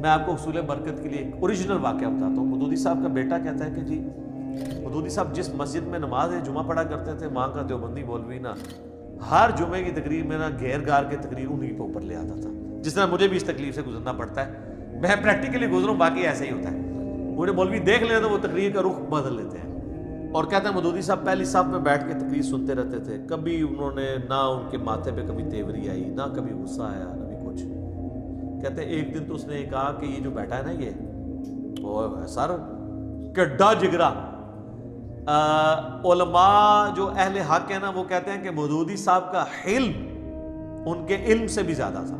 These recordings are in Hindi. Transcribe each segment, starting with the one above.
मैं आपको उसूल बरकत के लिए एक ओरिजिनल वाक़या बताता हूँ। मदूदी साहब का बेटा कहता है कि जी मदूदी साहब जिस मस्जिद में नमाज जुमा पढ़ा करते थे, वहाँ का देवबंदी मौलवी ना हर जुमे की तकरीर में ना घेर गार के तकरीर उन्हीं के ऊपर ले आता था। जिस तरह मुझे भी इस तकलीफ से गुजरना पड़ता है, मैं प्रैक्टिकली गुजरूँ, बाकी ऐसे ही होता है। मुझे मौलवी देख लेते तो वो तकरीर का रुख बदल लेते हैं। और कहते हैं मदूदी साहब पहली साहब में बैठ के तकरीर सुनते रहते थे। कभी उन्होंने ना उनके माथे पे कभी तेवरी आई, ना कभी गुस्सा आया, ना भी कुछ। कहते हैं एक दिन तो उसने कहा कि ये जो बैठा है ना ये सर किड्डा जिगरा। उलमा जो अहले हक है ना वो कहते हैं कि मदूदी साहब का इल्म उनके इल्म से भी ज्यादा था।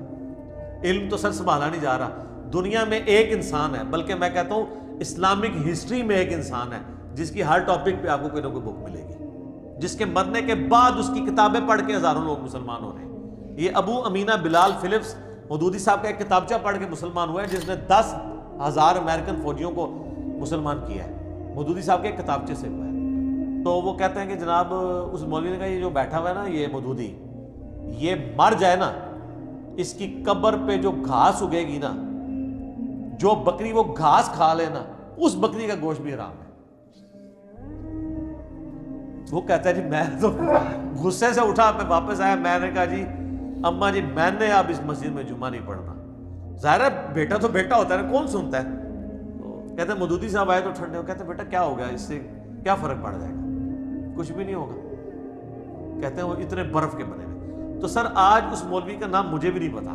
इल्म तो सर संभाला नहीं जा रहा। दुनिया में एक इंसान है, बल्कि मैं कहता हूं इस्लामिक हिस्ट्री में एक इंसान है जिसकी हर टॉपिक पे आपको कोई ना कोई बुक मिलेगी, जिसके मरने के बाद उसकी किताबें पढ़ के हजारों लोग मुसलमान हो रहे हैं। ये अबू अमीना बिलाल फिलिप्स मदूदी साहब का एक किताबचा पढ़ के मुसलमान हुआ है, जिसने 10,000 अमेरिकन फौजियों को मुसलमान किया है। मदूदी साहब के एक किताबचे से हुआ है। तो वो कहते हैं कि जनाब उस मौलवी ने कहा ये जो बैठा हुआ है ना ये मदूदी, ये मर जाए ना, इसकी कब्र पे जो घास उगेगी ना, जो बकरी वो घास खा लेना, उस बकरी का गोश्त भी हराम है। वो कहता है जी मैं तो गुस्से से उठा, मैं वापस आया, मैंने कहा जी अम्मा जी मैंने अब इस मस्जिद में जुमा नहीं पढ़ना। जाहिर है बेटा तो बेटा होता है, कौन सुनता है। तो कहते हैं मदूदी साहब आए तो ठंडे हो, कहते हैं बेटा क्या हो गया, इससे क्या फर्क पड़ जाएगा, कुछ भी नहीं होगा। कहते हैं वो इतने बर्फ के बने हुए। तो सर आज उस मौलवी का नाम मुझे भी नहीं पता,